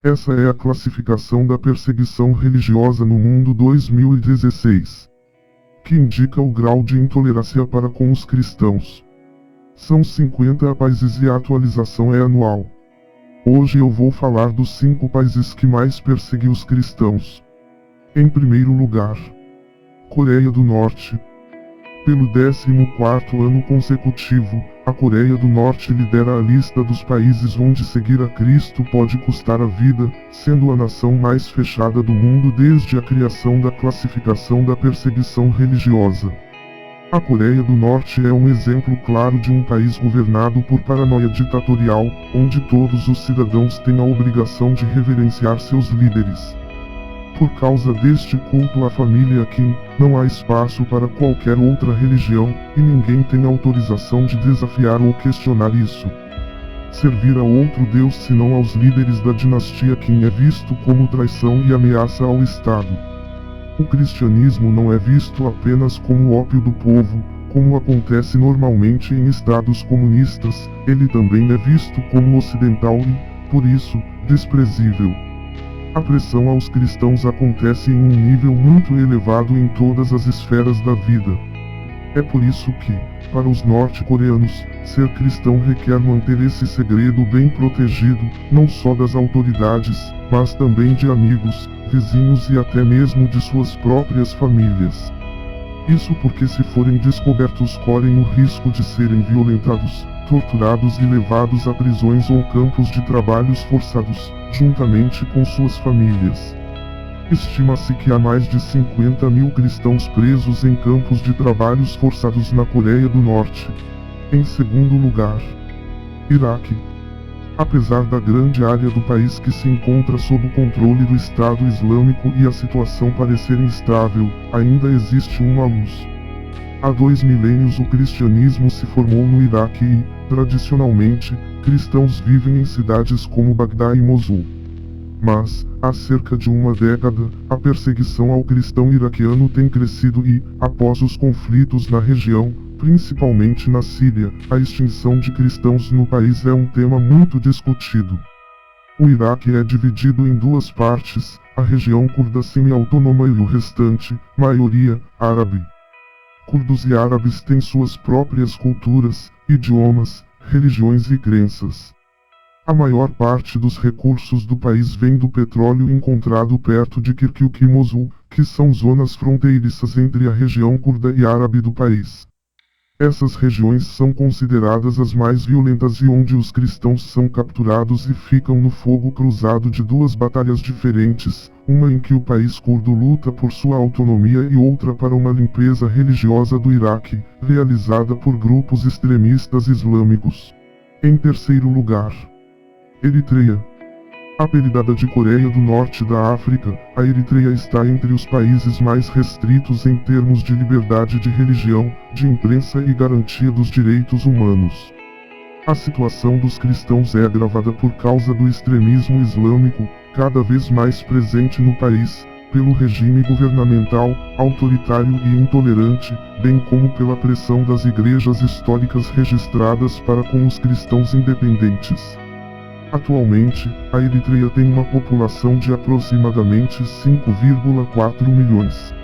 Essa é a classificação da perseguição religiosa no mundo 2016, que indica o grau de intolerância para com os cristãos. São 50 países e a atualização é anual. Hoje eu vou falar dos 5 países que mais perseguem os cristãos. Em primeiro lugar, Coreia do Norte. Pelo 14º ano consecutivo, a Coreia do Norte lidera a lista dos países onde seguir a Cristo pode custar a vida, sendo a nação mais fechada do mundo desde a criação da classificação da perseguição religiosa. A Coreia do Norte é um exemplo claro de um país governado por paranoia ditatorial, onde todos os cidadãos têm a obrigação de reverenciar seus líderes. Por causa deste culto à família Kim, não há espaço para qualquer outra religião, e ninguém tem autorização de desafiar ou questionar isso. Servir a outro Deus senão aos líderes da dinastia Kim é visto como traição e ameaça ao Estado. O cristianismo não é visto apenas como o ópio do povo, como acontece normalmente em estados comunistas, ele também é visto como ocidental e, por isso, desprezível. A pressão aos cristãos acontece em um nível muito elevado em todas as esferas da vida. É por isso que, para os norte-coreanos, ser cristão requer manter esse segredo bem protegido, não só das autoridades, mas também de amigos, vizinhos e até mesmo de suas próprias famílias. Isso porque se forem descobertos correm o risco de serem violentados, torturados e levados a prisões ou campos de trabalhos forçados, juntamente com suas famílias. Estima-se que há mais de 50 mil cristãos presos em campos de trabalhos forçados na Coreia do Norte. Em segundo lugar, Iraque. Apesar da grande área do país que se encontra sob o controle do Estado Islâmico e a situação parecer instável, ainda existe uma luz. Há 2 milênios o cristianismo se formou no Iraque e, tradicionalmente, cristãos vivem em cidades como Bagdá e Mosul. Mas, há cerca de uma década, a perseguição ao cristão iraquiano tem crescido e, após os conflitos na região, principalmente na Síria, a extinção de cristãos no país é um tema muito discutido. O Iraque é dividido em 2 partes, a região curda semi-autônoma e o restante, maioria, árabe. Curdos e árabes têm suas próprias culturas, idiomas, religiões e crenças. A maior parte dos recursos do país vem do petróleo encontrado perto de Kirkuk e Mosul, que são zonas fronteiriças entre a região curda e árabe do país. Essas regiões são consideradas as mais violentas e onde os cristãos são capturados e ficam no fogo cruzado de 2 batalhas diferentes, uma em que o país curdo luta por sua autonomia e outra para uma limpeza religiosa do Iraque, realizada por grupos extremistas islâmicos. Em terceiro lugar, Eritreia. Apelidada de Coreia do Norte da África, a Eritreia está entre os países mais restritos em termos de liberdade de religião, de imprensa e garantia dos direitos humanos. A situação dos cristãos é agravada por causa do extremismo islâmico, cada vez mais presente no país, pelo regime governamental, autoritário e intolerante, bem como pela pressão das igrejas históricas registradas para com os cristãos independentes. Atualmente, a Eritreia tem uma população de aproximadamente 5,4 milhões.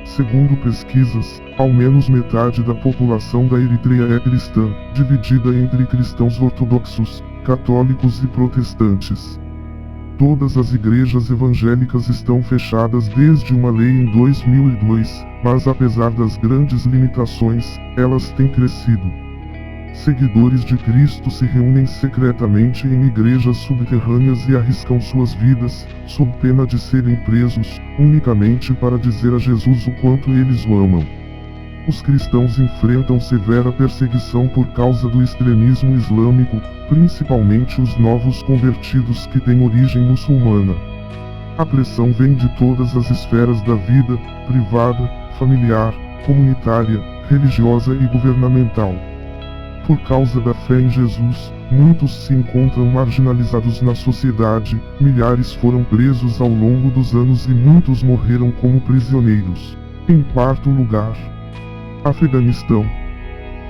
Segundo pesquisas, ao menos metade da população da Eritreia é cristã, dividida entre cristãos ortodoxos, católicos e protestantes. Todas as igrejas evangélicas estão fechadas desde uma lei em 2002, mas apesar das grandes limitações, elas têm crescido. Seguidores de Cristo se reúnem secretamente em igrejas subterrâneas e arriscam suas vidas, sob pena de serem presos, unicamente para dizer a Jesus o quanto eles o amam. Os cristãos enfrentam severa perseguição por causa do extremismo islâmico, principalmente os novos convertidos que têm origem muçulmana. A pressão vem de todas as esferas da vida, privada, familiar, comunitária, religiosa e governamental. Por causa da fé em Jesus, muitos se encontram marginalizados na sociedade, milhares foram presos ao longo dos anos e muitos morreram como prisioneiros. Em quarto lugar, Afeganistão.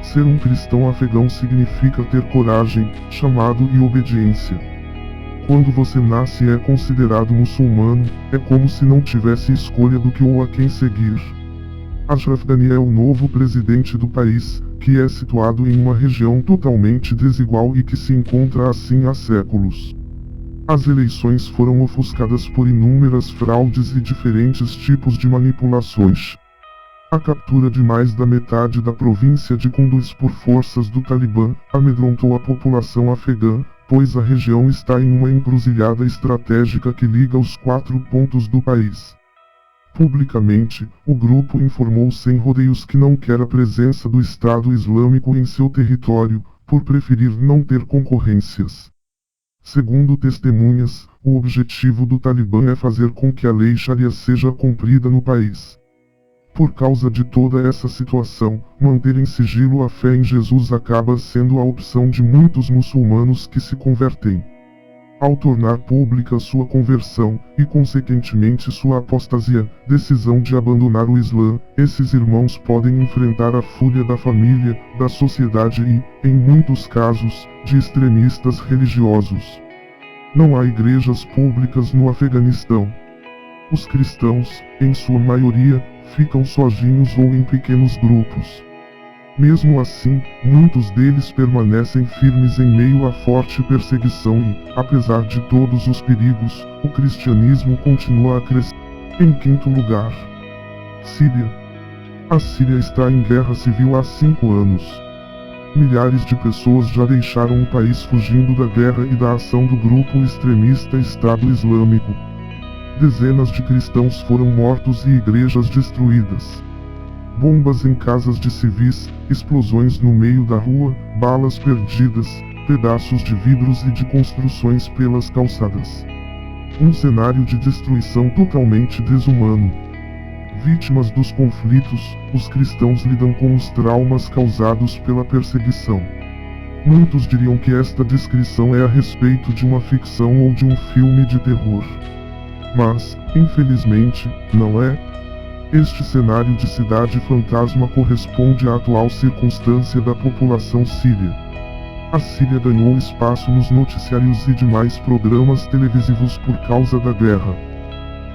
Ser um cristão afegão significa ter coragem, chamado e obediência. Quando você nasce e é considerado muçulmano, é como se não tivesse escolha do que ou a quem seguir. Ashraf Ghani é o novo presidente do país, que é situado em uma região totalmente desigual e que se encontra assim há séculos. As eleições foram ofuscadas por inúmeras fraudes e diferentes tipos de manipulações. A captura de mais da metade da província de Kunduz por forças do Talibã amedrontou a população afegã, pois a região está em uma encruzilhada estratégica que liga os 4 pontos do país. Publicamente, o grupo informou sem rodeios que não quer a presença do Estado Islâmico em seu território, por preferir não ter concorrências. Segundo testemunhas, o objetivo do Talibã é fazer com que a lei Sharia seja cumprida no país. Por causa de toda essa situação, manter em sigilo a fé em Jesus acaba sendo a opção de muitos muçulmanos que se convertem. Ao tornar pública sua conversão, e consequentemente sua apostasia, decisão de abandonar o Islã, esses irmãos podem enfrentar a fúria da família, da sociedade e, em muitos casos, de extremistas religiosos. Não há igrejas públicas no Afeganistão. Os cristãos, em sua maioria, ficam sozinhos ou em pequenos grupos. Mesmo assim, muitos deles permanecem firmes em meio à forte perseguição e, apesar de todos os perigos, o cristianismo continua a crescer. Em quinto lugar, Síria. A Síria está em guerra civil há 5 anos. Milhares de pessoas já deixaram o país fugindo da guerra e da ação do grupo extremista Estado Islâmico. Dezenas de cristãos foram mortos e igrejas destruídas. Bombas em casas de civis, explosões no meio da rua, balas perdidas, pedaços de vidros e de construções pelas calçadas. Um cenário de destruição totalmente desumano. Vítimas dos conflitos, os cristãos lidam com os traumas causados pela perseguição. Muitos diriam que esta descrição é a respeito de uma ficção ou de um filme de terror. Mas, infelizmente, não é. Este cenário de cidade fantasma corresponde à atual circunstância da população síria. A Síria ganhou espaço nos noticiários e demais programas televisivos por causa da guerra.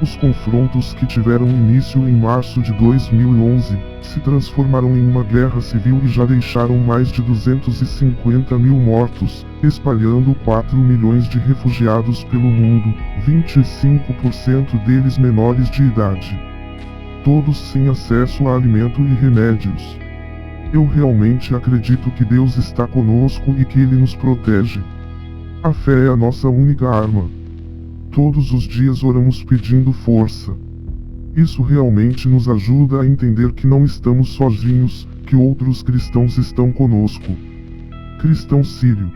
Os confrontos que tiveram início em março de 2011 se transformaram em uma guerra civil e já deixaram mais de 250 mil mortos, espalhando 4 milhões de refugiados pelo mundo, 25% deles menores de idade. Todos sem acesso a alimento e remédios. Eu realmente acredito que Deus está conosco e que Ele nos protege. A fé é a nossa única arma. Todos os dias oramos pedindo força. Isso realmente nos ajuda a entender que não estamos sozinhos, que outros cristãos estão conosco. Cristão sírio.